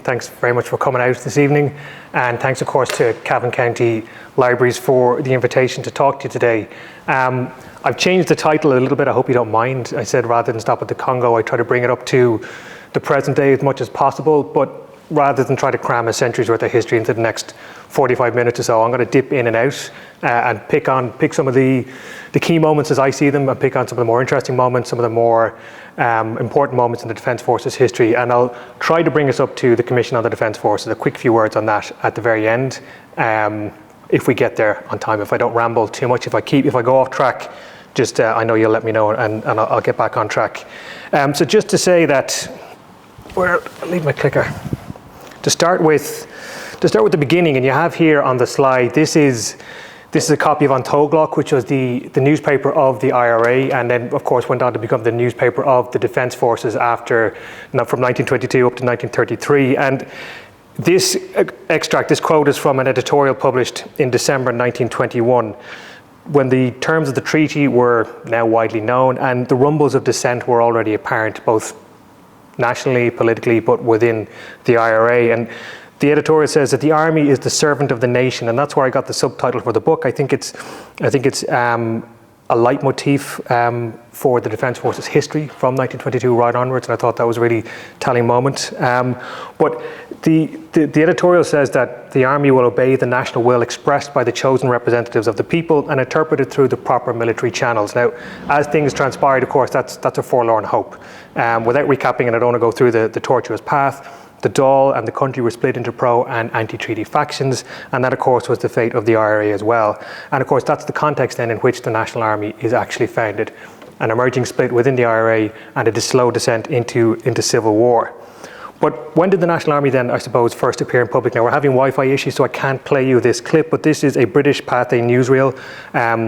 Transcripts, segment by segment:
thanks very much for coming out this evening. And thanks, of course, to Cavan County Libraries for the invitation to talk to you today. I've changed the title a little bit. I hope you don't mind. I said rather than stop at the Congo, I try to bring it up to the present day as much as possible. But rather than try to cram a century's worth of history into the next 45 minutes or so, I'm going to dip in and out and pick some of the key moments as I see them, and pick on some of the more interesting moments, some of the more important moments in the Defence Forces history, and I'll try to bring us up to the Commission on the Defence Forces. A quick few words on that at the very end, if we get there on time. If I don't ramble too much, if I go off track, just I know you'll let me know, and I'll get back on track. So just to say that, I'll leave my clicker. To start with the beginning, and you have here on the slide, this is a copy of An Tóglacht, which was the newspaper of the IRA, and then of course went on to become the newspaper of the Defence Forces after, from 1922 up to 1933. And this extract, this quote, is from an editorial published in December 1921, when the terms of the treaty were now widely known and the rumbles of dissent were already apparent, both nationally, politically, but within the IRA. And the editorial says that the army is the servant of the nation, and that's where I got the subtitle for the book. I think it's a leitmotif for the Defence Forces history from 1922 right onwards, and I thought that was a really telling moment. But the editorial says that the army will obey the national will expressed by the chosen representatives of the people and interpreted through the proper military channels. Now, as things transpired, of course, that's a forlorn hope. Without recapping, and I don't want to go through the tortuous path, the Dáil and the country were split into pro and anti-treaty factions, and that of course was the fate of the IRA as well. And of course that's the context then in which the National Army is actually founded, an emerging split within the IRA and a slow descent into civil war. But when did the National Army then, I suppose, first appear in public? Now we're having Wi-Fi issues, so I can't play you this clip, but this is a British Pathé newsreel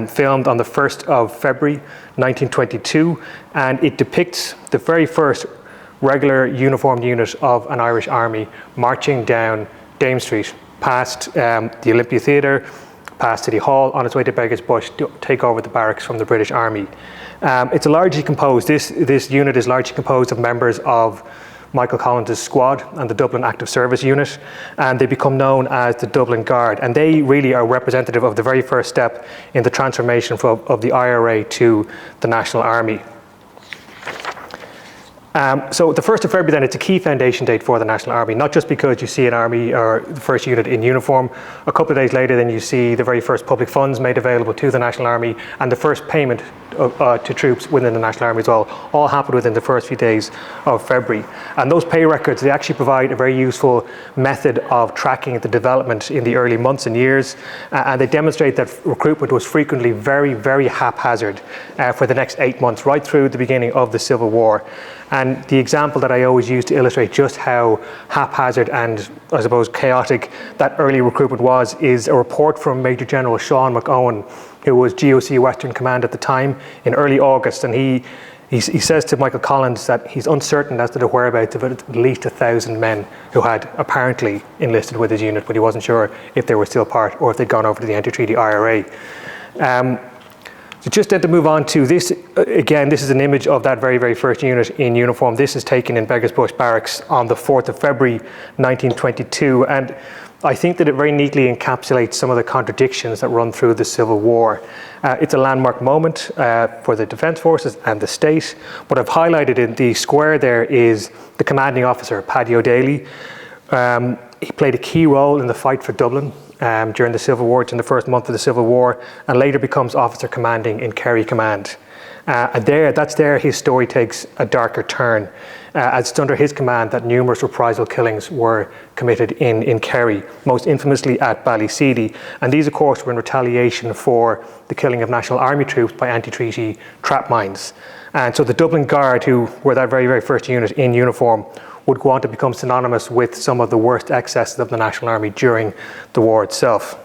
filmed on the 1st of February 1922, and it depicts the very first regular uniformed unit of an Irish army marching down Dame Street, past the Olympia Theatre, past City Hall, on its way to Beggars Bush to take over the barracks from the British Army. It's largely composed, this unit is largely composed of members of Michael Collins' squad and the Dublin Active Service Unit, and they become known as the Dublin Guard, and they really are representative of the very first step in the transformation of the IRA to the National Army. So the 1st of February then, it's a key foundation date for the National Army, not just because you see an army or the first unit in uniform. A couple of days later then you see the very first public funds made available to the National Army, and the first payment to troops within the National Army as well, all happened within the first few days of February. And those pay records, they actually provide a very useful method of tracking the development in the early months and years, and they demonstrate that recruitment was frequently very, very haphazard for the next 8 months, right through the beginning of the Civil War. And the example that I always use to illustrate just how haphazard and, I suppose, chaotic that early recruitment was is a report from Major General Sean McOwen, who was GOC Western Command at the time, in early August. And he says to Michael Collins that he's uncertain as to the whereabouts of at least 1,000 men who had apparently enlisted with his unit, but he wasn't sure if they were still part or if they'd gone over to the anti-treaty IRA. So just then to move on to this, again, this is an image of that very, very first unit in uniform. This is taken in Beggars Bush Barracks on the 4th of February 1922, and I think that it very neatly encapsulates some of the contradictions that run through the Civil War. It's a landmark moment for the Defence Forces and the state. What I've highlighted in the square there is the commanding officer, Paddy O'Daly. He played a key role in the fight for Dublin during the Civil War, in the first month of the Civil War, and later becomes officer commanding in Kerry Command. And that's there his story takes a darker turn, as it's under his command that numerous reprisal killings were committed in Kerry, most infamously at Ballyseedy. And these, of course, were in retaliation for the killing of National Army troops by anti-treaty trap mines. And so the Dublin Guard, who were that very, very first unit in uniform, would go on to become synonymous with some of the worst excesses of the National Army during the war itself.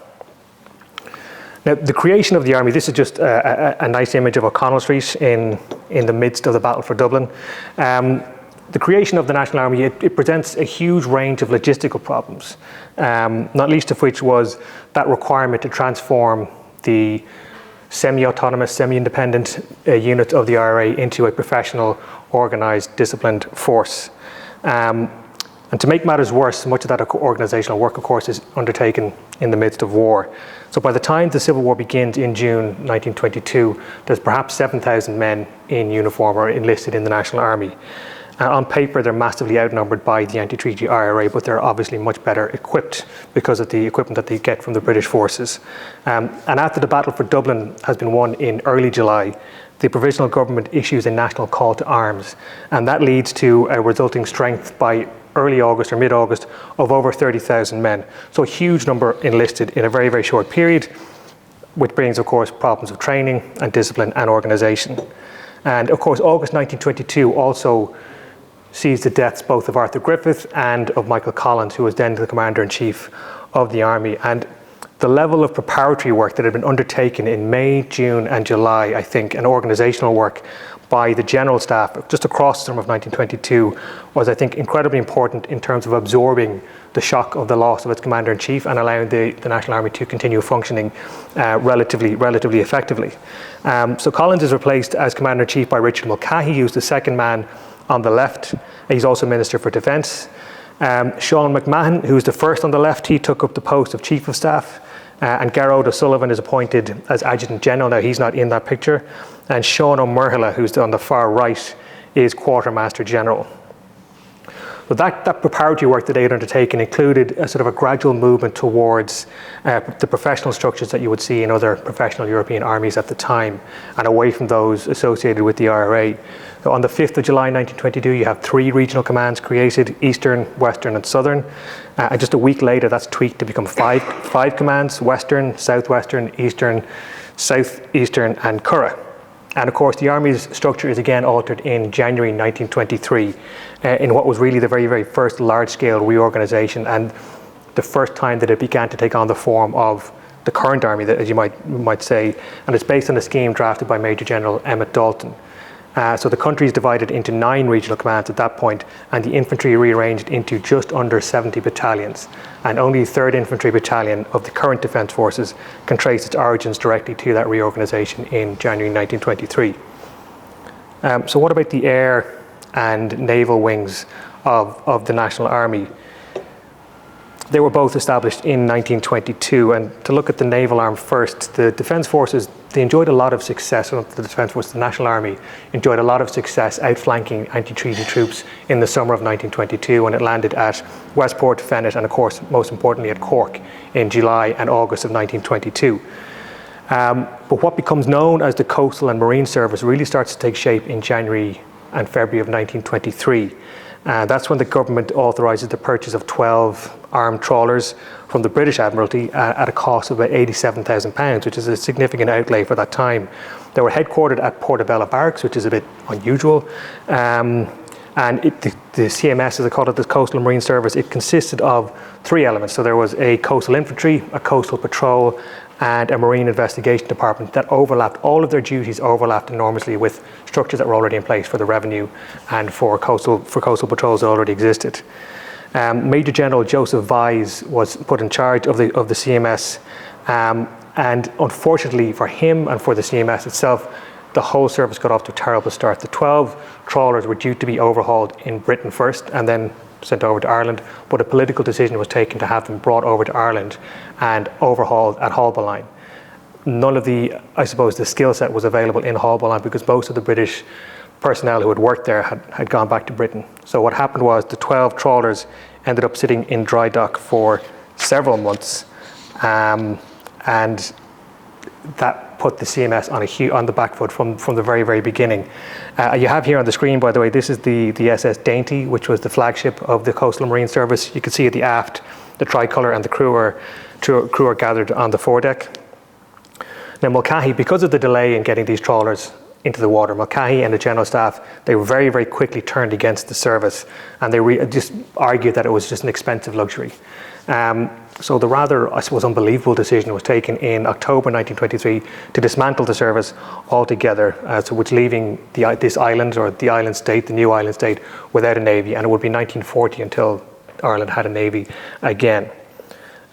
Now, the creation of the army, this is just a nice image of O'Connell Street in the midst of the battle for Dublin. The creation of the National Army, it presents a huge range of logistical problems, not least of which was that requirement to transform the semi-autonomous, semi-independent unit of the RIA into a professional, organised, disciplined force. And And to make matters worse, much of that organisational work, of course, is undertaken in the midst of war. So by the time the Civil War begins in June 1922, there's perhaps 7,000 men in uniform or enlisted in the National Army. On paper, they're massively outnumbered by the anti-treaty RIA, but they're obviously much better equipped because of the equipment that they get from the British forces. And after the battle for Dublin has been won in early July, the provisional government issues a national call to arms, and that leads to a resulting strength by early August or mid-August of over 30,000 men. So a huge number enlisted in a very, very short period, which brings, of course, problems of training and discipline and organisation. And of course, August 1922 also sees the deaths both of Arthur Griffith and of Michael Collins, who was then the Commander-in-Chief of the Army. And the level of preparatory work that had been undertaken in May, June and July, I think, and organisational work by the General Staff just across the summer of 1922 was, I think, incredibly important in terms of absorbing the shock of the loss of its Commander-in-Chief and allowing the National Army to continue functioning relatively effectively. So Collins is replaced as Commander-in-Chief by Richard Mulcahy, who's the second man on the left. He's also Minister for Defence. Sean McMahon, who's the first on the left, he took up the post of Chief of Staff. And Gerard O'Sullivan is appointed as Adjutant General. Now, he's not in that picture. And Sean O'Murhilla, who's on the far right, is Quartermaster General. So that preparatory work that they had undertaken included a sort of a gradual movement towards the professional structures that you would see in other professional European armies at the time, and away from those associated with the RIA. So on the 5th of July 1922, you have 3 regional commands created: Eastern, Western and Southern. And just a week later, that's tweaked to become five commands: Western, Southwestern, Eastern, Southeastern and Curragh. And of course, the Army's structure is again altered in January 1923 in what was really the very, very first large-scale reorganisation and the first time that it began to take on the form of the current Army, as you might say. And it's based on a scheme drafted by Major General Emmett Dalton. So the country is divided into 9 regional commands at that point, and the infantry rearranged into just under 70 battalions. And only the 3rd Infantry Battalion of the current Defence Forces can trace its origins directly to that reorganisation in January 1923. So what about the air and naval wings of the National Army? They were both established in 1922, and to look at the naval arm first, the Defence Forces, they enjoyed a lot of success. The Defence Forces, the National Army, enjoyed a lot of success outflanking anti-treaty troops in the summer of 1922, when it landed at Westport, Fennet, and of course, most importantly, at Cork in July and August of 1922. But what becomes known as the Coastal and Marine Service really starts to take shape in January and February of 1923. That's when the government authorises the purchase of 12 armed trawlers from the British Admiralty at a cost of about £87,000, which is a significant outlay for that time. They were headquartered at Portobello Barracks, which is a bit unusual. And the CMS, as they called it, the Coastal Marine Service, it consisted of 3 elements. So there was a coastal infantry, a coastal patrol, and a marine investigation department that overlapped. All of their duties overlapped enormously with structures that were already in place for the revenue and for coastal patrols that already existed. Major General Joseph Vyse was put in charge of the CMS, and unfortunately for him and for the CMS itself, the whole service got off to a terrible start. The 12 trawlers were due to be overhauled in Britain first and then sent over to Ireland, but a political decision was taken to have them brought over to Ireland and overhauled at Haulbowline. None of the skill set was available in Haulbowline because most of the British personnel who had worked there had gone back to Britain. So what happened was the 12 trawlers ended up sitting in dry dock for several months, and that put the CMS on the back foot from the very, very beginning. You have here on the screen, by the way, this is the SS Dainty, which was the flagship of the Coastal Marine Service. You can see at the aft, the tricolour, and the crew are gathered on the foredeck. Now Mulcahy, because of the delay in getting these trawlers into the water, Mulcahy and the General Staff, they were very, very quickly turned against the service, and they just argued that it was just an expensive luxury. So the rather, I suppose, unbelievable decision was taken in October 1923 to dismantle the service altogether, so which leaving this island, or the island state, the new island state, without a navy, and it would be 1940 until Ireland had a navy again.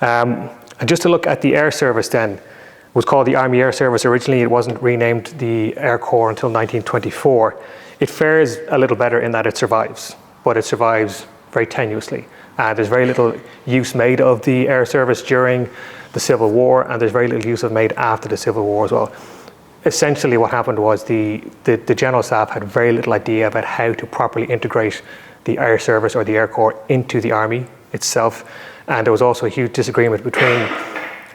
And just to look at the air service then, it was called the Army Air Service originally. It wasn't renamed the Air Corps until 1924. It fares a little better in that it survives, but it survives very tenuously. There's very little use made of the air service during the Civil War, and there's very little use of made after the Civil War as well. Essentially what happened was the General Staff had very little idea about how to properly integrate the Air Service or the Air Corps into the Army itself, and there was also a huge disagreement between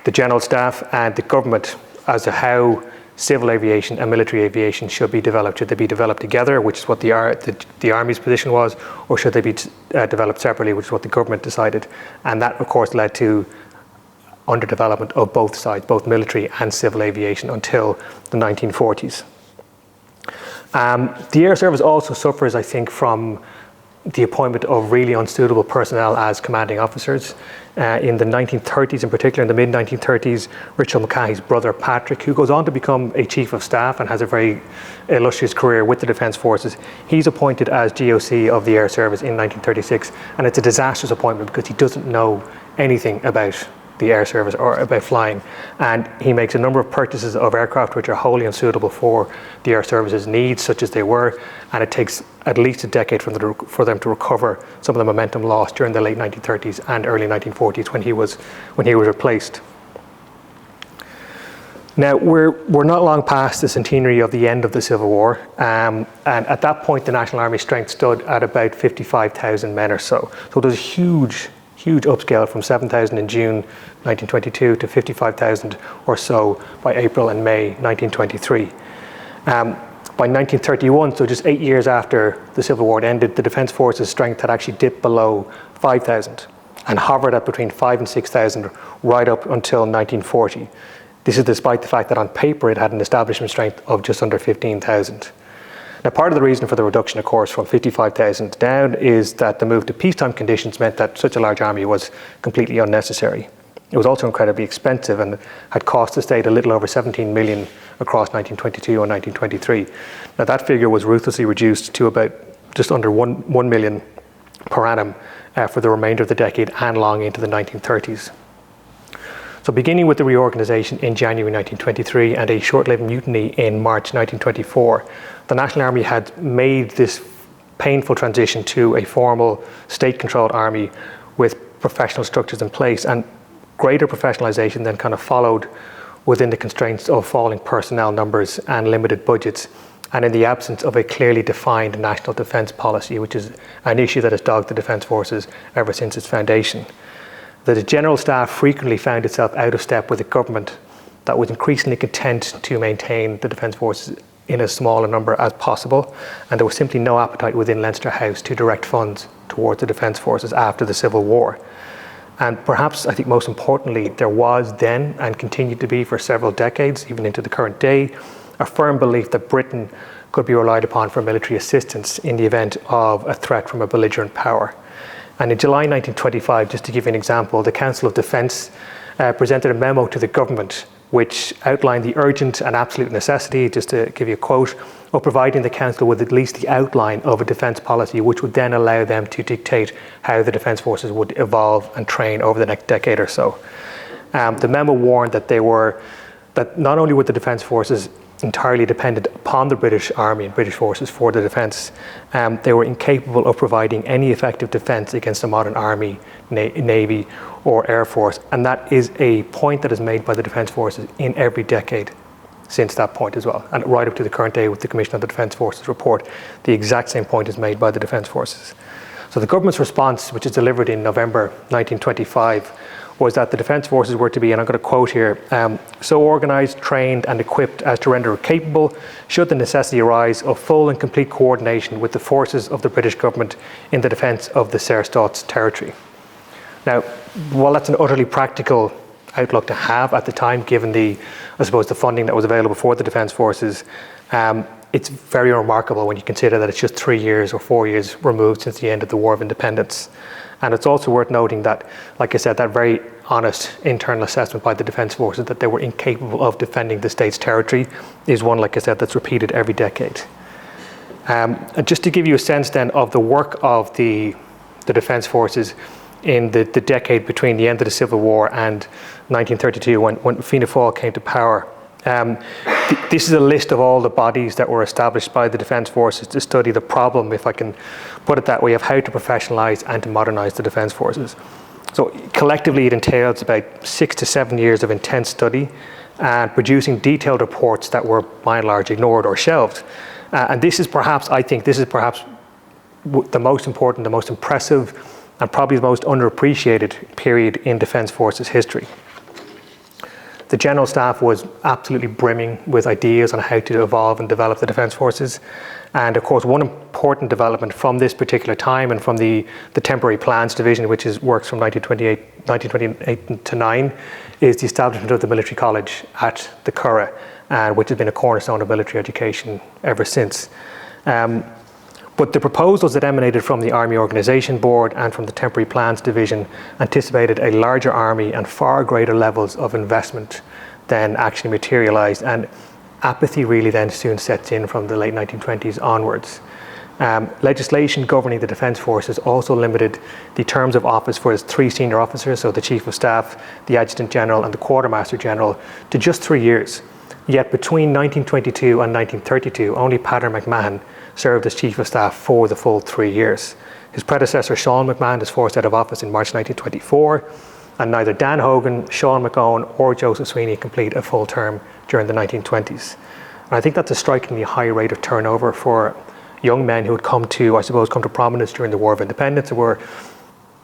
the General Staff and the government as to how civil aviation and military aviation should be developed. Should they be developed together, which is what the Army's position was, or should they be developed separately, which is what the government decided? And that, of course, led to underdevelopment of both sides, both military and civil aviation, until the 1940s. The Air Service also suffers, I think, from the appointment of really unsuitable personnel as commanding officers. In the 1930s, in particular in the mid-1930s, Richard Mulcahy's brother Patrick, who goes on to become a Chief of Staff and has a very illustrious career with the Defence Forces, he's appointed as GOC of the Air Service in 1936, and it's a disastrous appointment because he doesn't know anything about the air service or about flying, and he makes a number of purchases of aircraft which are wholly unsuitable for the air service's needs, such as they were, and it takes at least a decade for them to recover some of the momentum lost during the late 1930s and early 1940s when he was replaced. Now we're not long past the centenary of the end of the Civil War, and at that point the National Army strength stood at about 55,000 men or so. So there's a huge upscale from 7,000 in June 1922 to 55,000 or so by April and May 1923. By 1931, so just 8 years after the Civil War ended, the Defence Forces strength had actually dipped below 5,000 and hovered at between 5,000 and 6,000 right up until 1940. This is despite the fact that on paper it had an establishment strength of just under 15,000. Now, part of the reason for the reduction, of course, from 55,000 down is that the move to peacetime conditions meant that such a large army was completely unnecessary. It was also incredibly expensive and had cost the state a little over 17 million across 1922 and 1923. Now, that figure was ruthlessly reduced to about just under 1 million per annum for the remainder of the decade and long into the 1930s. So beginning with the reorganisation in January 1923 and a short-lived mutiny in March 1924, the National Army had made this painful transition to a formal state-controlled army with professional structures in place, and greater professionalisation then kind of followed within the constraints of falling personnel numbers and limited budgets, and in the absence of a clearly defined national defence policy, which is an issue that has dogged the Defence Forces ever since its foundation. The General Staff frequently found itself out of step with a government that was increasingly content to maintain the Defence Forces in as small a number as possible, and there was simply no appetite within Leinster House to direct funds towards the Defence Forces after the Civil War. And perhaps, I think most importantly, there was then, and continued to be for several decades, even into the current day, a firm belief that Britain could be relied upon for military assistance in the event of a threat from a belligerent power. And in July 1925, just to give you an example, the Council of Defence presented a memo to the government which outlined the urgent and absolute necessity, just to give you a quote, of providing the Council with at least the outline of a defence policy which would then allow them to dictate how the Defence Forces would evolve and train over the next decade or so. The memo warned that not only were the Defence Forces entirely dependent upon the British Army and British forces for the defence, they were incapable of providing any effective defence against a modern army, navy or air force, and that is a point that is made by the Defence Forces in every decade since that point as well, and right up to the current day with the Commission on the Defence Forces report, the exact same point is made by the Defence Forces. So the government's response, which is delivered in November 1925, was that the Defence Forces were to be, and I'm going to quote here, so organised, trained and equipped as to render capable, should the necessity arise, of full and complete coordination with the forces of the British government in the defence of the Saerstaats's territory. Now, while that's an utterly practical outlook to have at the time, given the funding that was available for the Defence Forces, it's very remarkable when you consider that it's just 3 years or 4 years removed since the end of the War of Independence. And it's also worth noting that, like I said, that very honest internal assessment by the Defence Forces that they were incapable of defending the state's territory is one, like I said, that's repeated every decade. And just to give you a sense then of the work of the Defence Forces in the decade between the end of the Civil War and 1932, when Fianna Fáil came to power This is a list of all the bodies that were established by the Defence Forces to study the problem, if I can put it that way, of how to professionalise and to modernise the Defence Forces. So collectively it entails about 6 to 7 years of intense study and producing detailed reports that were by and large ignored or shelved. And this is perhaps, I think, this is perhaps the most important, the most impressive, and probably the most underappreciated period in Defence Forces history. The General Staff was absolutely brimming with ideas on how to evolve and develop the Defence Forces. And of course, one important development from this particular time and from the Temporary Plans Division, which works from 1928 to 9, is the establishment of the Military College at the Curragh, which has been a cornerstone of military education ever since. But the proposals that emanated from the Army Organisation Board and from the Temporary Plans Division anticipated a larger army and far greater levels of investment than actually materialised, and apathy really then soon sets in from the late 1920s onwards. Legislation governing the Defence Forces also limited the terms of office for its 3 senior officers, so the Chief of Staff, the Adjutant General and the Quartermaster General, to just 3 years. Yet between 1922 and 1932, only Padraig McMahon served as Chief of Staff for the full 3 years. His predecessor, Sean McMahon, was forced out of office in March 1924, and neither Dan Hogan, Sean McGowan or Joseph Sweeney complete a full term during the 1920s. And I think that's a strikingly high rate of turnover for young men who had come to prominence during the War of Independence and were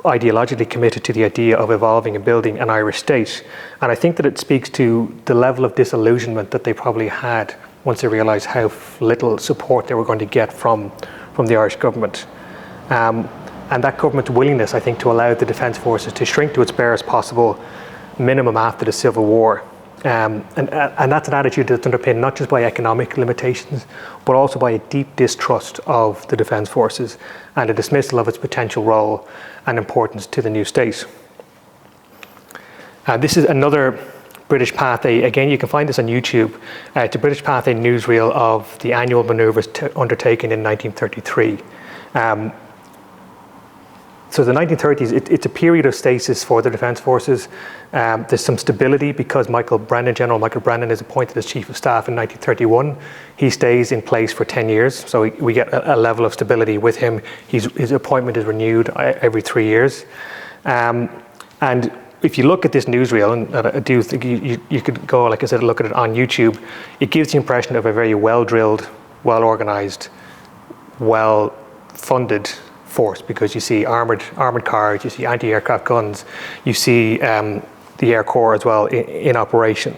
ideologically committed to the idea of evolving and building an Irish state. And I think that it speaks to the level of disillusionment that they probably had once they realised how little support they were going to get from the Irish government. And that government's willingness, I think, to allow the Defence Forces to shrink to its barest possible minimum after the Civil War. And that's an attitude that's underpinned not just by economic limitations, but also by a deep distrust of the Defence Forces and a dismissal of its potential role and importance to the new state. This is another British Pathé. Again, you can find this on YouTube. It's a British Pathé newsreel of the annual manoeuvres undertaken in 1933. So the 1930s, it's a period of stasis for the Defence Forces. There's some stability because General Michael Brennan is appointed as Chief of Staff in 1931. He stays in place for 10 years, so we get a level of stability with him. His appointment is renewed every 3 years. And if you look at this newsreel, and I do think you could go, like I said, look at it on YouTube, it gives the impression of a very well-drilled, well-organised, well-funded force, because you see armoured cars, you see anti-aircraft guns, you see the Air Corps as well in operation.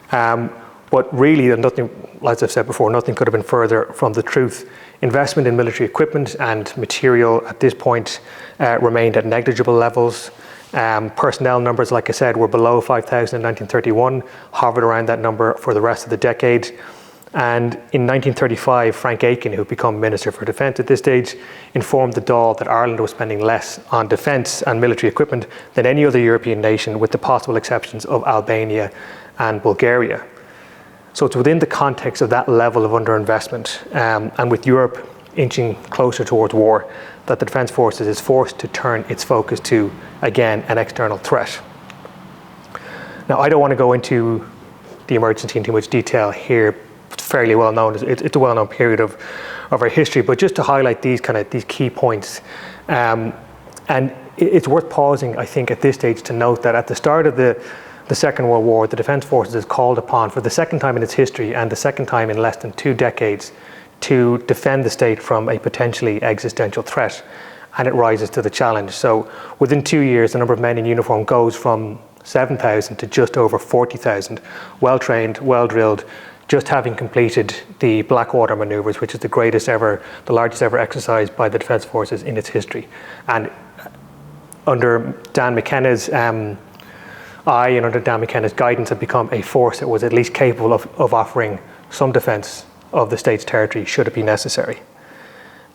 But really, nothing, as I've said before, nothing could have been further from the truth. Investment in military equipment and material at this point remained at negligible levels. Personnel numbers, like I said, were below 5,000 in 1931, hovered around that number for the rest of the decade. And in 1935, Frank Aiken, who had become Minister for Defence at this stage, informed the Dáil that Ireland was spending less on defence and military equipment than any other European nation, with the possible exceptions of Albania and Bulgaria. So it's within the context of that level of underinvestment, and with Europe inching closer towards war, that the Defence Forces is forced to turn its focus to, again, an external threat. Now, I don't want to go into the emergency in too much detail here. It's fairly well known. It's a well-known period of our history, but just to highlight these key points, and it's worth pausing, I think, at this stage to note that at the start of the Second World War, the Defence Forces is called upon for the second time in its history and the second time in less than 2 decades to defend the state from a potentially existential threat, and it rises to the challenge. So within 2 years, the number of men in uniform goes from 7,000 to just over 40,000, well-trained, well-drilled, just having completed the Blackwater manoeuvres, which is the largest ever exercise by the Defence Forces in its history. And under Dan McKenna's eye and under Dan McKenna's guidance, had become a force that was at least capable of offering some defence of the state's territory should it be necessary.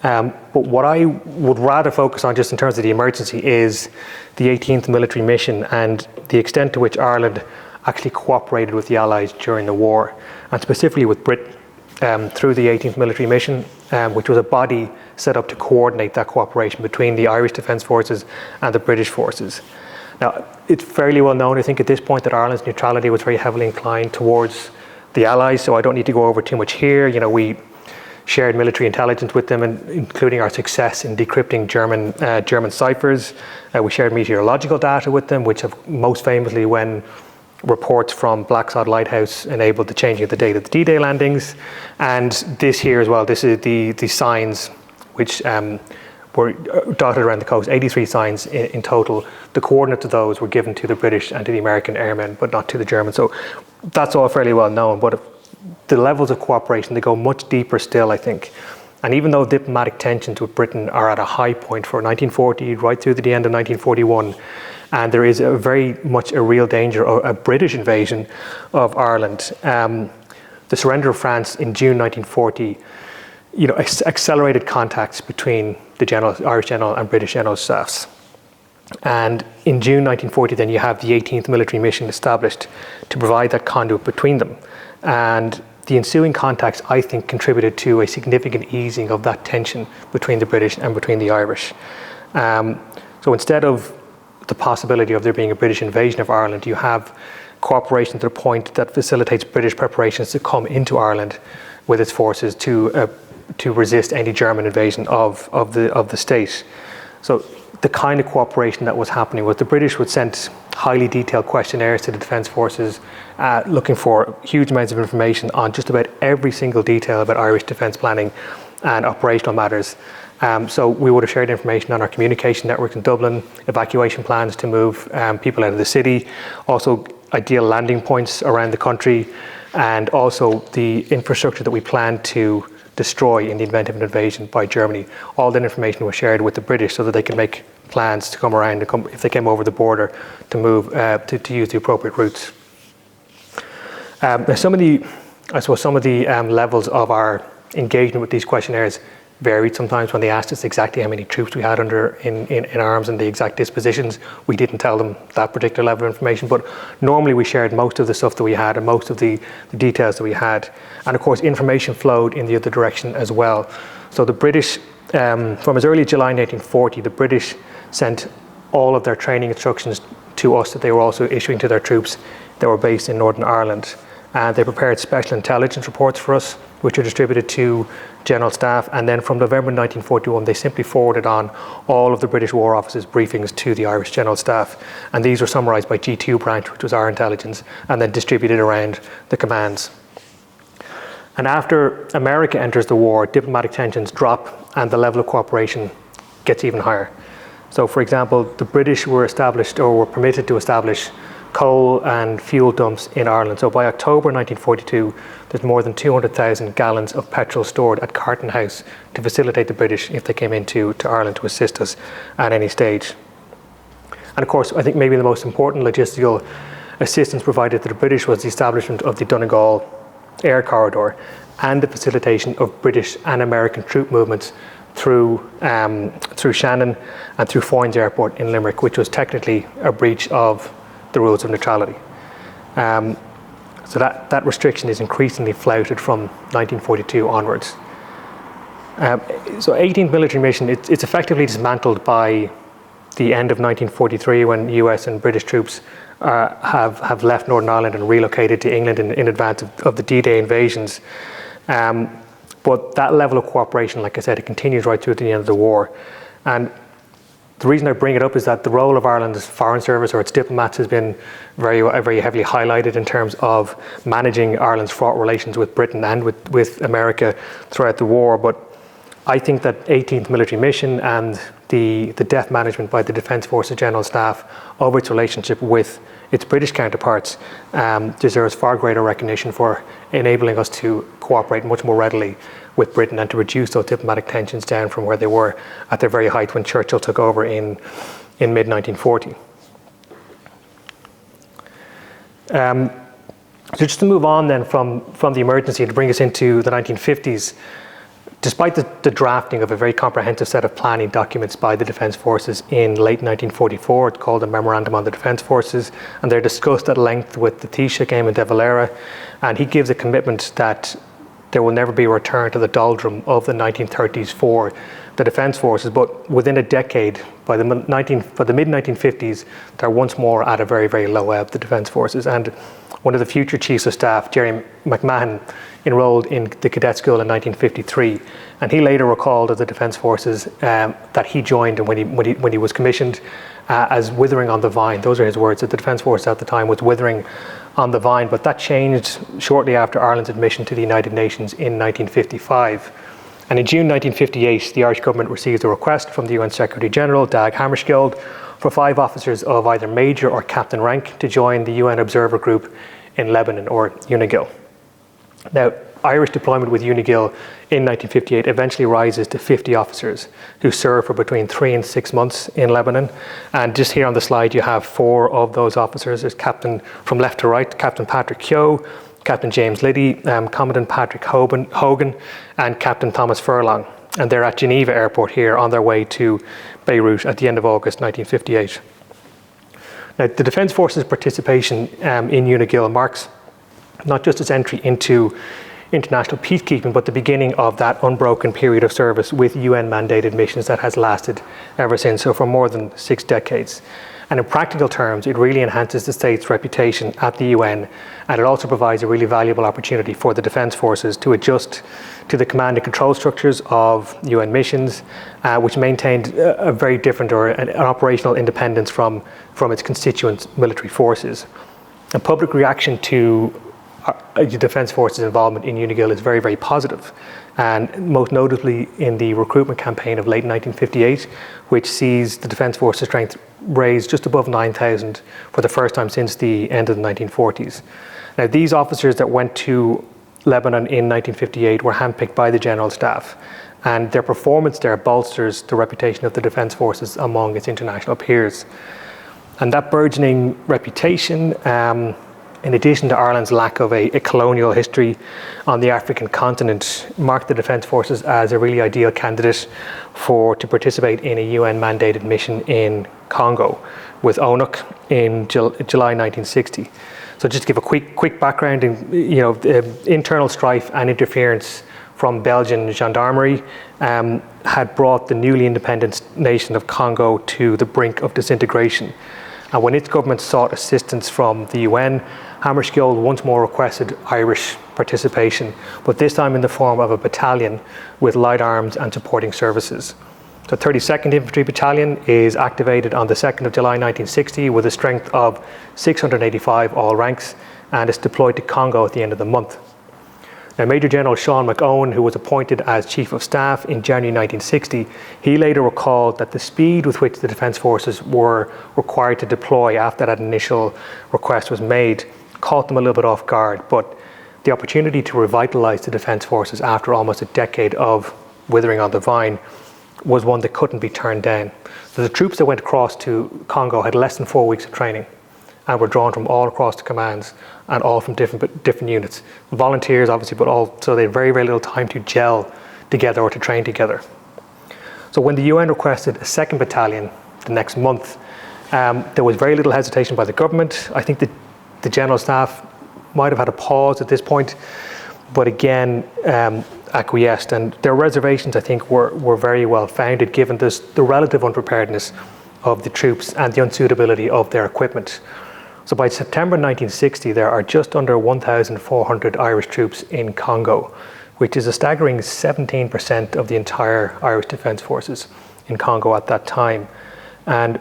But what I would rather focus on, just in terms of the emergency, is the 18th military mission and the extent to which Ireland actually cooperated with the Allies during the war, and specifically with Britain through the 18th military mission, which was a body set up to coordinate that cooperation between the Irish Defence Forces and the British forces. Now, it's fairly well known, I think, at this point, that Ireland's neutrality was very heavily inclined towards the Allies, so I don't need to go over too much here. We shared military intelligence with them, including our success in decrypting German ciphers. We shared meteorological data with them, which have most famously when reports from Blacksod Lighthouse enabled the changing of the date of the D-Day landings. And this here as well, this is the signs which were dotted around the coast, 83 signs in total. The coordinates of those were given to the British and to the American airmen, but not to the Germans. So that's all fairly well known, but the levels of cooperation, they go much deeper still, I think. And even though diplomatic tensions with Britain are at a high point for 1940 right through to the end of 1941, and there is very much a real danger of a British invasion of Ireland. The surrender of France in June 1940, accelerated contacts between the Irish General and British General Staffs. And in June 1940, then you have the 18th Military Mission established to provide that conduit between them. And the ensuing contacts, I think, contributed to a significant easing of that tension between the British and between the Irish. So instead of the possibility of there being a British invasion of Ireland, you have cooperation to the point that facilitates British preparations to come into Ireland with its forces to resist any German invasion of the state. So the kind of cooperation that was happening was the British would send highly detailed questionnaires to the Defence Forces looking for huge amounts of information on just about every single detail about Irish defence planning and operational matters. So we would have shared information on our communication networks in Dublin, evacuation plans to move people out of the city, also ideal landing points around the country, and also the infrastructure that we planned to destroy in the event of an invasion by Germany. All that information was shared with the British so that they could make plans to come around and if they came over the border to move to use the appropriate routes. Now some of the levels of our engagement with these questionnaires varied sometimes. When they asked us exactly how many troops we had in arms and the exact dispositions, we didn't tell them that particular level of information, but normally we shared most of the stuff that we had and most of the details that we had. And of course information flowed in the other direction as well. So the British, from as early as July 1940, the British sent all of their training instructions to us that they were also issuing to their troops that were based in Northern Ireland. And they prepared special intelligence reports for us, which are distributed to General Staff. And then from November 1941, they simply forwarded on all of the British War Office's briefings to the Irish General Staff. And these were summarised by G2 branch, which was our intelligence, and then distributed around the commands. And after America enters the war, diplomatic tensions drop and the level of cooperation gets even higher. So for example, the British were permitted to establish coal and fuel dumps in Ireland. So by October 1942, there's more than 200,000 gallons of petrol stored at Carton House to facilitate the British if they came into Ireland to assist us at any stage. And of course, I think maybe the most important logistical assistance provided to the British was the establishment of the Donegal air corridor and the facilitation of British and American troop movements through Shannon and through Foynes Airport in Limerick, which was technically a breach of the rules of neutrality. So that restriction is increasingly flouted from 1942 onwards. So 18th Military Mission, it's effectively dismantled by the end of 1943 when US and British troops have left Northern Ireland and relocated to England in advance of the D-Day invasions. But that level of cooperation, like I said, it continues right through to the end of the war. And the reason I bring it up is that the role of Ireland's Foreign Service or its diplomats has been very, very heavily highlighted in terms of managing Ireland's fraught relations with Britain and with America throughout the war. But I think that 18th Military Mission and the deft management by the Defence Forces General Staff of its relationship with its British counterparts deserves far greater recognition for enabling us to cooperate much more readily with Britain and to reduce those diplomatic tensions down from where they were at their very height when Churchill took over in mid-1940. So just to move on then from the emergency to bring us into the 1950s, despite the drafting of a very comprehensive set of planning documents by the Defence Forces in late 1944, it's called the Memorandum on the Defence Forces, and they're discussed at length with the Taoiseach, Eamon de Valera, and he gives a commitment that there will never be a return to the doldrum of the 1930s for the Defence Forces, but within a decade, by the mid-1950s, they're once more at a very, very low ebb, the Defence Forces. And one of the future Chiefs of Staff, Jerry McMahon, enrolled in the cadet school in 1953, and he later recalled of the Defence Forces that he joined and when he was commissioned as withering on the vine. Those are his words, that the Defence Force at the time was withering on the vine, but that changed shortly after Ireland's admission to the United Nations in 1955. And in June 1958, the Irish government received a request from the UN Secretary General, Dag Hammarskjöld, for 5 officers of either major or captain rank to join the UN Observer Group in Lebanon, or UNIGIL. Now, Irish deployment with UNIGIL in 1958 eventually rises to 50 officers who serve for between 3 and 6 months in Lebanon. And just here on the slide, you have 4 of those officers. There's Captain, from left to right, Captain Patrick Keogh, Captain James Liddy, Commandant Patrick Hogan, and Captain Thomas Furlong. And they're at Geneva Airport here on their way to Beirut at the end of August 1958. Now, the Defence Forces participation in UNIGIL marks not just its entry into international peacekeeping, but the beginning of that unbroken period of service with UN-mandated missions that has lasted ever since, so for more than 6 decades. And in practical terms, it really enhances the state's reputation at the UN, and it also provides a really valuable opportunity for the Defence Forces to adjust to the command and control structures of UN missions, which maintained a very different, or an operational independence from its constituent military forces. And public reaction to the Defence Forces involvement in UNIGIL is very, very positive, and most notably in the recruitment campaign of late 1958, which sees the Defence Forces strength raised just above 9,000 for the first time since the end of the 1940s. Now, these officers that went to Lebanon in 1958 were handpicked by the General Staff, and their performance there bolsters the reputation of the Defence Forces among its international peers. And that burgeoning reputation, in addition to Ireland's lack of a colonial history on the African continent, marked the Defence Forces as a really ideal candidate to participate in a UN-mandated mission in Congo with ONUC in July 1960. So just to give a quick background, internal strife and interference from Belgian gendarmerie had brought the newly independent nation of Congo to the brink of disintegration. And when its government sought assistance from the UN, Hammarskjöld once more requested Irish participation, but this time in the form of a battalion with light arms and supporting services. The 32nd Infantry Battalion is activated on the 2nd of July 1960 with a strength of 685 all ranks, and is deployed to Congo at the end of the month. Now, Major General Sean McOwen, who was appointed as Chief of Staff in January 1960, he later recalled that the speed with which the Defence Forces were required to deploy after that initial request was made caught them a little bit off guard, but the opportunity to revitalise the Defence Forces after almost a decade of withering on the vine was one that couldn't be turned down. So the troops that went across to Congo had less than 4 weeks of training and were drawn from all across the commands and all from different units. Volunteers, obviously, but all, so they had very, very little time to gel together or to train together. So when the UN requested a 2nd battalion the next month, there was very little hesitation by the government. I think that the General Staff might have had a pause at this point, but again, acquiesced, and their reservations, I think, were very well founded given the relative unpreparedness of the troops and the unsuitability of their equipment. So by September 1960, there are just under 1,400 Irish troops in Congo, which is a staggering 17% of the entire Irish Defence Forces in Congo at that time. And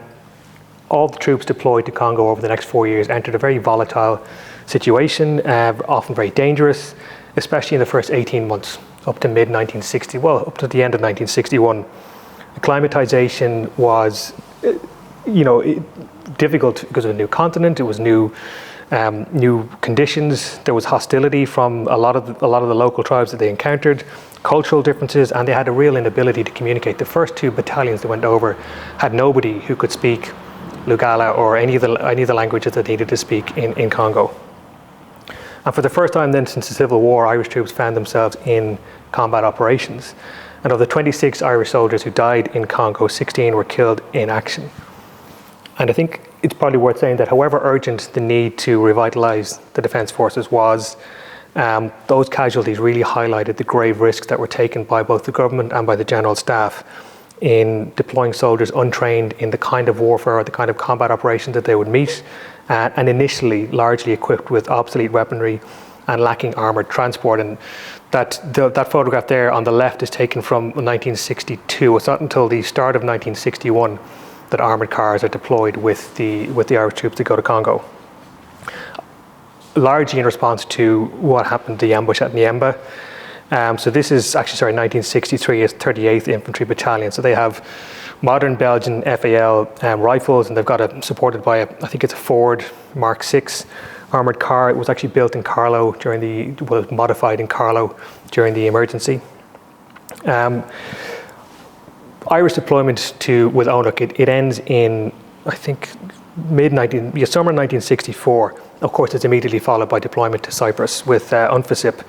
all the troops deployed to Congo over the next 4 years entered a very volatile situation, often very dangerous, especially in the first 18 months, up to mid-1960, well, up to the end of 1961. Acclimatization was, difficult because of a new continent. It was new conditions. There was hostility from a lot of the local tribes that they encountered, cultural differences, and they had a real inability to communicate. The first 2 battalions that went over had nobody who could speak Lugala or any of the languages that they needed to speak in Congo. And for the first time then since the Civil War, Irish troops found themselves in combat operations. And of the 26 Irish soldiers who died in Congo, 16 were killed in action. And I think it's probably worth saying that however urgent the need to revitalise the Defence Forces was, Those casualties really highlighted the grave risks that were taken by both the government and by the general staff in deploying soldiers untrained in the kind of warfare or the kind of combat operations that they would meet, and initially largely equipped with obsolete weaponry and lacking armoured transport. And that photograph there on the left is taken from 1962. It's not until the start of 1961 that armoured cars are deployed with the Irish troops to go to Congo, largely in response to what happened, the ambush at Niemba. So this is actually, 1963 is 38th Infantry Battalion. So they have modern Belgian FAL rifles, and they've got it supported by I think it's a Ford Mark VI armoured car. It was actually built in Carlow modified in Carlow during the emergency. Irish deployment with ONUC, it ends in, I think, summer 1964. Of course, it's immediately followed by deployment to Cyprus with UNFICYP.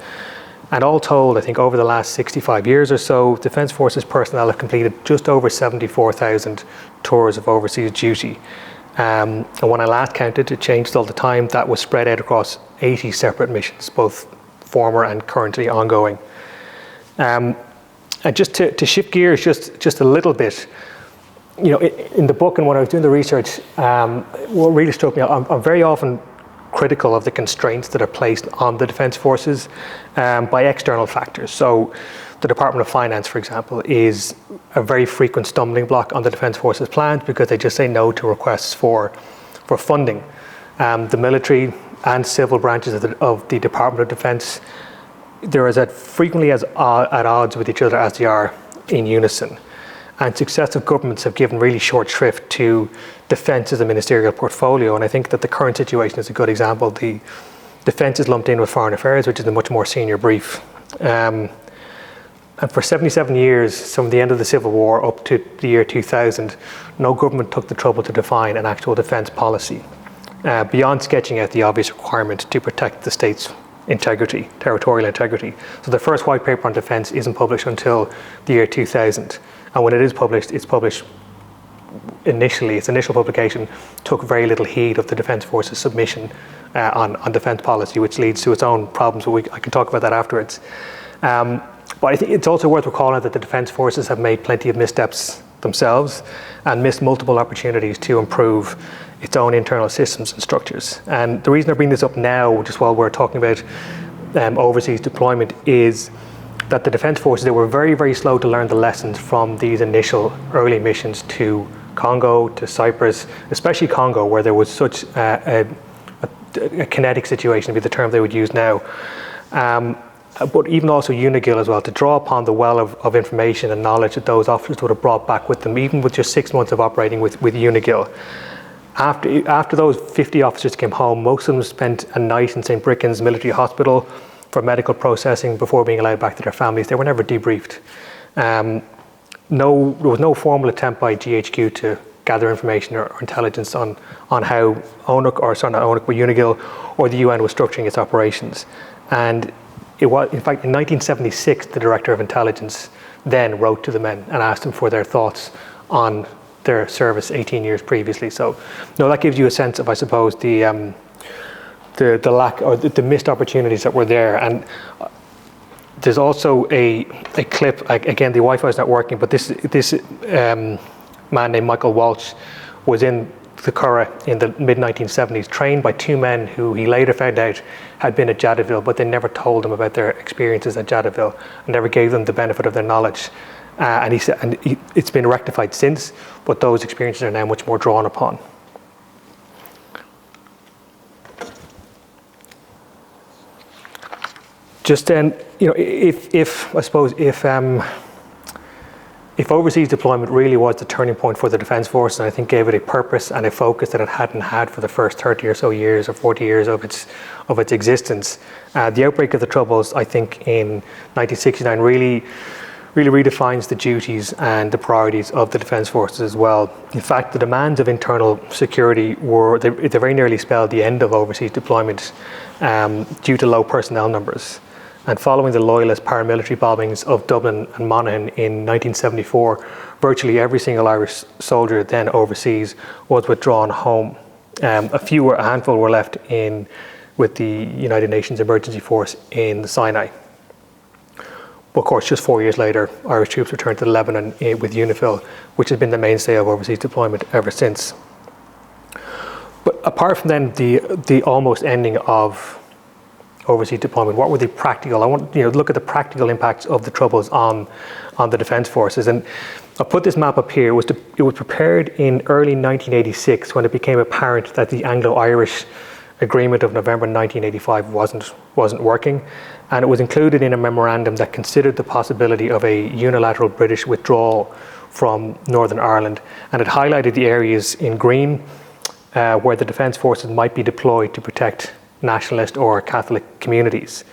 And all told, I think over the last 65 years or so, Defence Forces personnel have completed just over 74,000 tours of overseas duty. And when I last counted, it changed all the time, that was spread out across 80 separate missions, both former and currently ongoing. And just to shift gears just a little bit, in the book and when I was doing the research, what really struck me, I'm very often critical of the constraints that are placed on the Defence Forces by external factors. So the Department of Finance, for example, is a very frequent stumbling block on the Defence Forces plans because they just say no to requests for funding. The military and civil branches of the Department of Defence, they're as frequently at odds with each other as they are in unison. And successive governments have given really short shrift to defence as a ministerial portfolio. And I think that the current situation is a good example. The defence is lumped in with foreign affairs, which is a much more senior brief. And for 77 years, from the end of the Civil War up to the year 2000, no government took the trouble to define an actual defence policy, beyond sketching out the obvious requirement to protect the state's integrity, territorial integrity. So the first white paper on defence isn't published until the year 2000. And when it is published, it's published initially, its initial publication took very little heed of the Defence Forces submission on defence policy, which leads to its own problems, but I can talk about that afterwards. But I think it's also worth recalling that the Defence Forces have made plenty of missteps themselves and missed multiple opportunities to improve its own internal systems and structures. And the reason I bring this up now, just while we're talking about overseas deployment, is that the Defence Forces, they were very, very slow to learn the lessons from these initial early missions to Congo, to Cyprus, especially Congo, where there was such a kinetic situation, would be the term they would use now. But even also UNIGIL as well, to draw upon the well of information and knowledge that those officers would have brought back with them, even with just 6 months of operating with UNIGIL. After those 50 officers came home, most of them spent a night in St. Bricken's military hospital for medical processing before being allowed back to their families. They were never debriefed. There was no formal attempt by GHQ to gather information or intelligence on how UNIGIL or the UN was structuring its operations. And it was, in fact, in 1976, the Director of Intelligence then wrote to the men and asked them for their thoughts on their service 18 years previously. So, no, that gives you a sense of, I suppose, the lack or the missed opportunities that were there. And there's also a clip. Again, the Wi-Fi is not working, but this man named Michael Walsh was in the Curragh in the mid-1970s, trained by two men who he later found out had been at Jadotville, but they never told him about their experiences at Jadotville and never gave them the benefit of their knowledge. And he said, it's been rectified since, but those experiences are now much more drawn upon. Just then, if overseas deployment really was the turning point for the Defence Force, and I think gave it a purpose and a focus that it hadn't had for the first 30 or so years or 40 years of its existence, the outbreak of the Troubles, I think, in 1969 really redefines the duties and the priorities of the Defence Forces as well. In fact, the demands of internal security they very nearly spelled the end of overseas deployment due to low personnel numbers. And following the loyalist paramilitary bombings of Dublin and Monaghan in 1974, virtually every single Irish soldier then overseas was withdrawn home. A handful were left in with the United Nations Emergency Force in the Sinai. But of course, just 4 years later, Irish troops returned to Lebanon with UNIFIL, which has been the mainstay of overseas deployment ever since. But apart from then the almost ending of overseas deployment, what were the practical? I want to look at the practical impacts of the Troubles on the Defence Forces. And I'll put this map up here. It was prepared in early 1986 when it became apparent that the Anglo-Irish Agreement of November 1985 wasn't working, and it was included in a memorandum that considered the possibility of a unilateral British withdrawal from Northern Ireland, and it highlighted the areas in green where the Defence Forces might be deployed to protect nationalist or Catholic communities.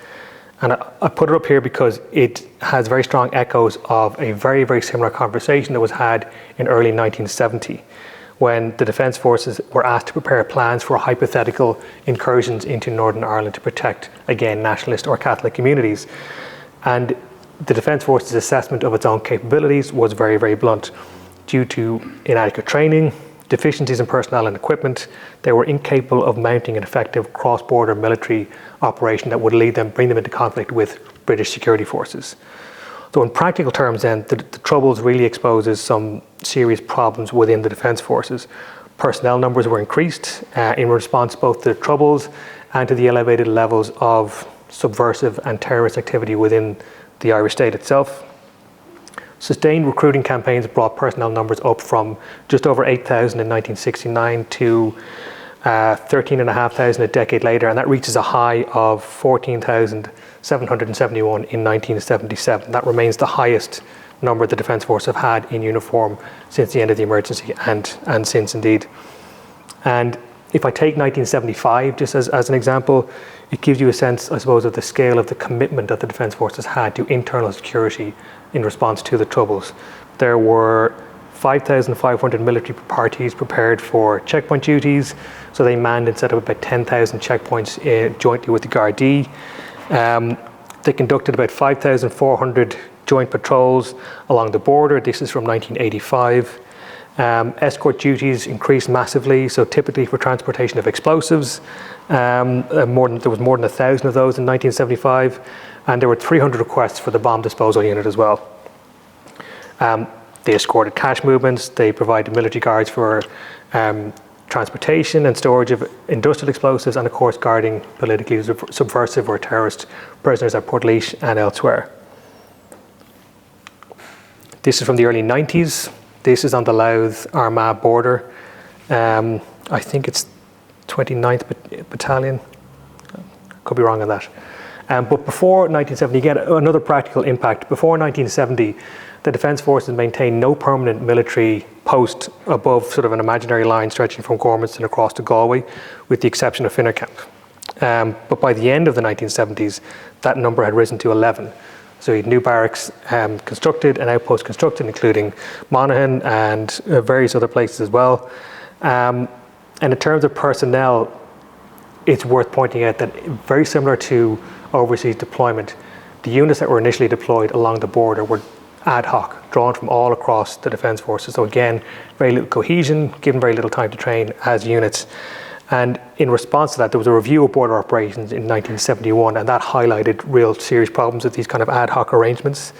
And I put it up here because it has very strong echoes of a very, very similar conversation that was had in early 1970, when the Defence Forces were asked to prepare plans for hypothetical incursions into Northern Ireland to protect, again, nationalist or Catholic communities. And the Defence Forces' assessment of its own capabilities was very, very blunt. Due to inadequate training, deficiencies in personnel and equipment, they were incapable of mounting an effective cross-border military operation that would bring them into conflict with British security forces. So in practical terms then, the Troubles really exposes some serious problems within the Defence Forces. Personnel numbers were increased in response both to the Troubles and to the elevated levels of subversive and terrorist activity within the Irish state itself. Sustained recruiting campaigns brought personnel numbers up from just over 8,000 in 1969 to 13,500 a decade later, and that reaches a high of 14,771 in 1977. That remains the highest number the Defence Force have had in uniform since the end of the emergency, and since indeed. And if I take 1975 just as an example, it gives you a sense, I suppose, of the scale of the commitment that the Defence Forces had to internal security in response to the Troubles. There were 5,500 military parties prepared for checkpoint duties, so they manned and set up about 10,000 checkpoints jointly with the Gardaí. They conducted about 5,400 joint patrols along the border. This is from 1985. Escort duties increased massively, so typically for transportation of explosives, there was more than 1,000 of those in 1975, and there were 300 requests for the bomb disposal unit as well. They escorted cash movements, they provided military guards for transportation and storage of industrial explosives, and of course guarding politically subversive or terrorist prisoners at Portlaoise and elsewhere. This is from the early 90s. This is on the Louth-Armagh border. I think it's 29th Battalion. Could be wrong on that. But before 1970, again, another practical impact. Before 1970, the Defence Forces maintained no permanent military post above sort of an imaginary line stretching from Gormanston across to Galway, with the exception of Finnercamp. But by the end of the 1970s, that number had risen to 11. So you had new barracks constructed and outposts constructed, including Monaghan and various other places as well. And in terms of personnel, it's worth pointing out that very similar to overseas deployment, the units that were initially deployed along the border were ad hoc, drawn from all across the Defence Forces. So again, very little cohesion, given very little time to train as units. And in response to that, there was a review of border operations in 1971, and that highlighted real serious problems with these kind of ad hoc arrangements.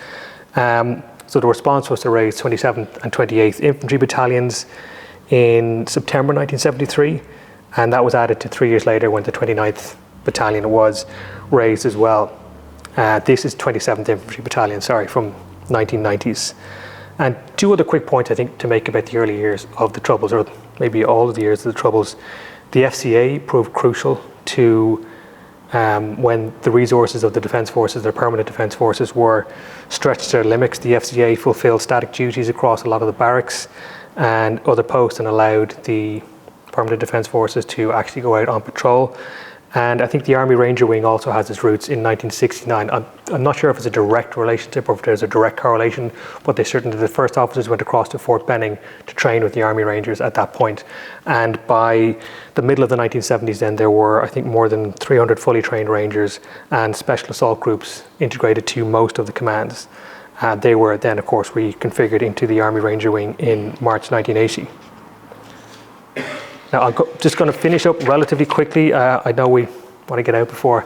So the response was to raise 27th and 28th Infantry Battalions in September 1973, and that was added to 3 years later when the 29th Battalion was raised as well. This is 27th Infantry Battalion, from 1990s. And two other quick points I think to make about the early years of the Troubles, or maybe all of the years of the Troubles. The FCA proved crucial to when the resources of the Defence Forces, their permanent Defence Forces, were stretched to their limits. The FCA fulfilled static duties across a lot of the barracks and other posts and allowed the permanent Defence Forces to actually go out on patrol. And I think the Army Ranger Wing also has its roots in 1969. I'm not sure if it's a direct relationship or if there's a direct correlation, but they certainly, the first officers went across to Fort Benning to train with the Army Rangers at that point. And by the middle of the 1970s then, there were, I think, more than 300 fully trained Rangers and special assault groups integrated to most of the commands. They were then, of course, reconfigured into the Army Ranger Wing in March 1980. Now, I'm just going to finish up relatively quickly. I know want to get out before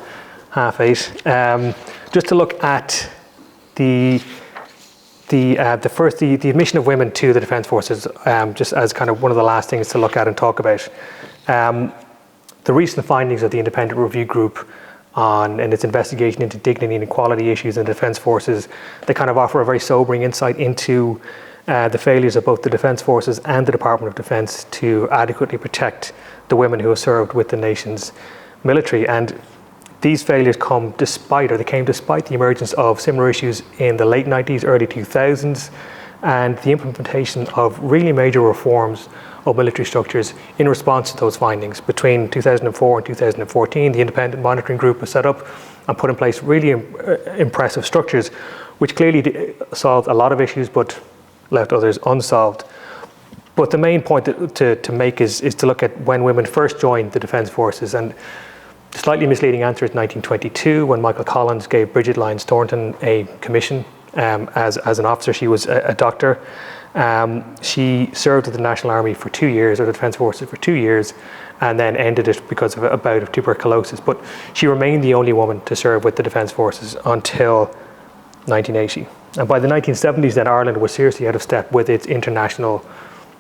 8:30. Just to look at the admission of women to the Defence Forces, just as kind of one of the last things to look at and talk about. The recent findings of the Independent Review Group in its investigation into dignity and equality issues in the Defence Forces, they kind of offer a very sobering insight into the failures of both the Defence Forces and the Department of Defence to adequately protect the women who have served with the nation's military. And these failures came despite the emergence of similar issues in the late 90s, early 2000s, and the implementation of really major reforms of military structures in response to those findings. Between 2004 and 2014, the Independent Monitoring Group was set up and put in place really impressive structures, which clearly solved a lot of issues, but left others unsolved. But the main point to make is to look at when women first joined the Defence Forces. And the slightly misleading answer is 1922, when Michael Collins gave Bridget Lyons Thornton a commission as an officer. She was a doctor. She served with the National Army for 2 years, or the Defence Forces for 2 years, and then ended it because of a bout of tuberculosis. But she remained the only woman to serve with the Defence Forces until 1980. And by the 1970s, then Ireland was seriously out of step with its international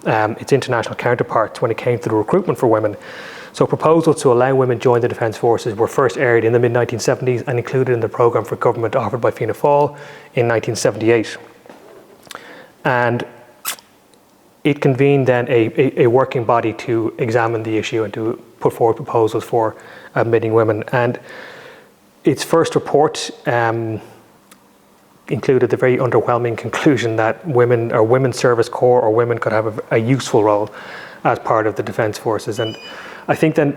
counterparts when it came to the recruitment for women. So proposals to allow women to join the Defence Forces were first aired in the mid-1970s and included in the programme for government offered by Fianna Fáil in 1978. And it convened then a working body to examine the issue and to put forward proposals for admitting women. And its first report included the very underwhelming conclusion that women or women's service corps or women could have a useful role as part of the Defence Forces. And I think then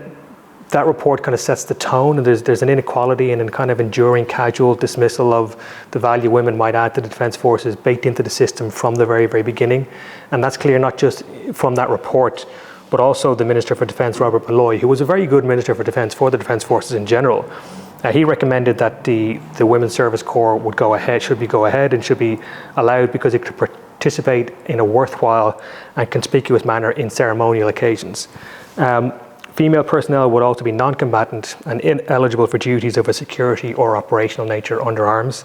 that report kind of sets the tone, and there's an inequality and a kind of enduring casual dismissal of the value women might add to the Defence Forces baked into the system from the very, very beginning. And that's clear not just from that report, but also the Minister for Defence, Robert Malloy, who was a very good Minister for Defence for the Defence Forces in general. He recommended that the Women's Service Corps should be allowed because it could participate in a worthwhile and conspicuous manner in ceremonial occasions. Female personnel would also be non-combatant and ineligible for duties of a security or operational nature under arms.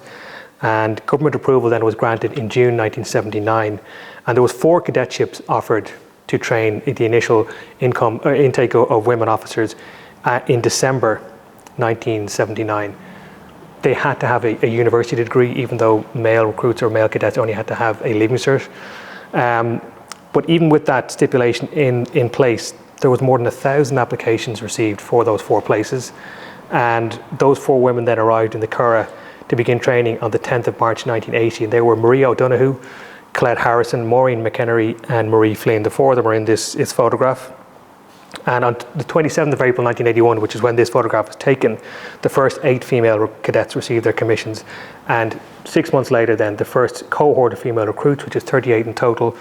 And government approval then was granted in June 1979. And there was 4 cadetships offered to train in the initial intake of women officers in December 1979. They had to have a university degree, even though male recruits or male cadets only had to have a leaving cert. But even with that stipulation in place, there was more than 1,000 applications received for those 4 places. And those 4 women then arrived in the Curragh to begin training on the 10th of March 1980. And they were Marie O'Donoghue, Colette Harrison, Maureen McHenry, and Marie Flynn. The 4 of them are in this photograph. And on the 27th of April 1981, which is when this photograph was taken, the first 8 female cadets received their commissions. And 6 months later then, the first cohort of female recruits, which is 38 in total,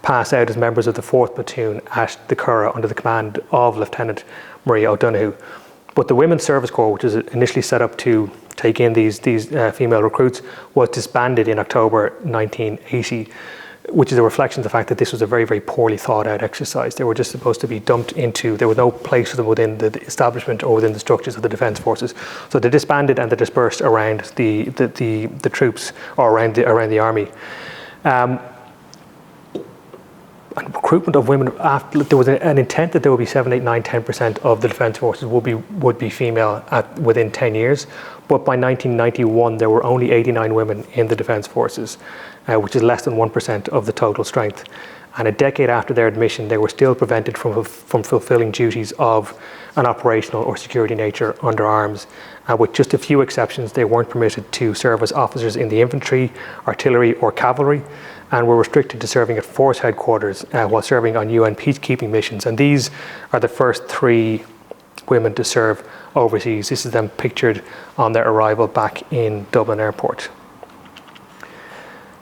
passed out as members of the 4th Platoon at the Curragh under the command of Lieutenant Marie O'Donoghue. But the Women's Service Corps, which was initially set up to take in these female recruits, was disbanded in October 1980, which is a reflection of the fact that this was a very, very poorly thought out exercise. They were just supposed to be dumped into, there was no place for them within the establishment or within the structures of the Defence Forces. So they disbanded and they dispersed around the troops or around the army. And recruitment of women, there was an intent that there would be 7, 8, 9, 10% of the Defence Forces would be female within 10 years. But by 1991, there were only 89 women in the Defence Forces, which is less than 1% of the total strength. And a decade after their admission, they were still prevented from fulfilling duties of an operational or security nature under arms. With just a few exceptions, they weren't permitted to serve as officers in the infantry, artillery, or cavalry, and were restricted to serving at force headquarters while serving on UN peacekeeping missions. And these are the first 3 women to serve overseas. This is them pictured on their arrival back in Dublin Airport.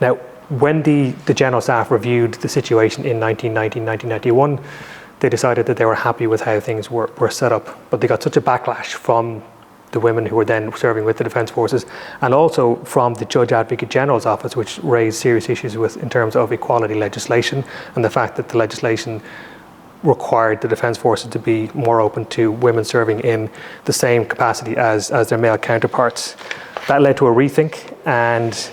Now, when the General Staff reviewed the situation in 1990-1991, they decided that they were happy with how things were set up, but they got such a backlash from the women who were then serving with the Defence Forces, and also from the Judge Advocate General's office, which raised serious issues in terms of equality legislation and the fact that the legislation required the Defence Forces to be more open to women serving in the same capacity as their male counterparts. That led to a rethink, and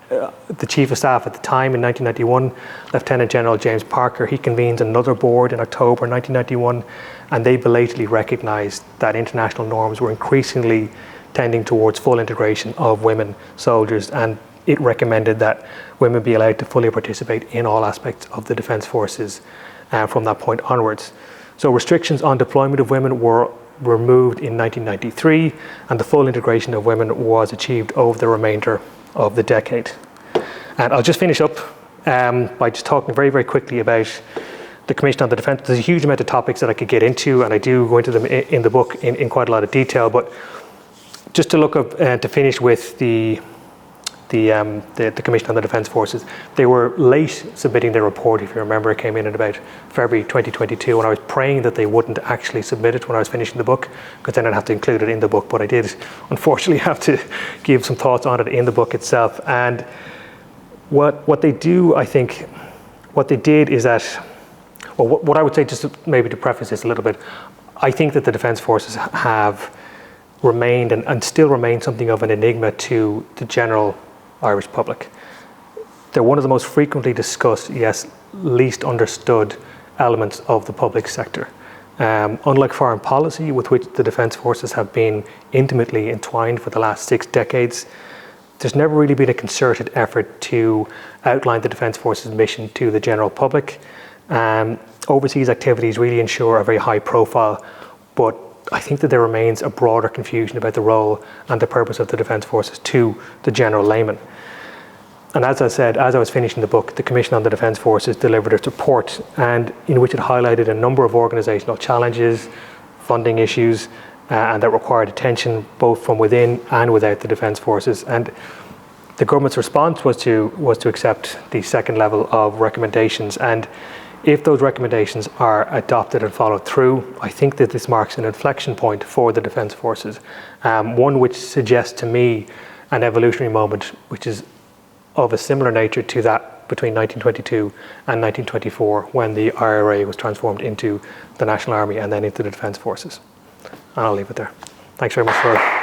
the Chief of Staff at the time in 1991, Lieutenant General James Parker, he convened another board in October 1991, and they belatedly recognised that international norms were increasingly tending towards full integration of women soldiers, and it recommended that women be allowed to fully participate in all aspects of the Defence Forces from that point onwards. So restrictions on deployment of women were removed in 1993, and the full integration of women was achieved over the remainder of the decade. And I'll just finish up by just talking very, very quickly about the Commission on the Defence. There's a huge amount of topics that I could get into, and I do go into them in the book in quite a lot of detail, but just to look up to finish with the Commission on the Defence Forces. They were late submitting their report, if you remember. It came in about February 2022, and I was praying that they wouldn't actually submit it when I was finishing the book, because then I'd have to include it in the book, but I did unfortunately have to give some thoughts on it in the book itself. And what they do, I think, what they did is that, well, what I would say, just maybe to preface this a little bit, I think that the Defence Forces have remained and still remain something of an enigma to the general Irish public. They're one of the most frequently discussed, yes, least understood elements of the public sector. Unlike foreign policy, with which the Defence Forces have been intimately entwined for the last 6 decades, there's never really been a concerted effort to outline the Defence Forces mission to the general public. Overseas activities really ensure a very high profile, but I think that there remains a broader confusion about the role and the purpose of the Defence Forces to the general layman. And as I said, as I was finishing the book, the Commission on the Defence Forces delivered its report, and in which it highlighted a number of organisational challenges, funding issues, and that required attention both from within and without the Defence Forces. And the government's response was to accept the second level of recommendations. And if those recommendations are adopted and followed through, I think that this marks an inflection point for the Defence Forces, one which suggests to me an evolutionary moment which is of a similar nature to that between 1922 and 1924, when the RIA was transformed into the National Army and then into the Defence Forces. And I'll leave it there. Thanks very much for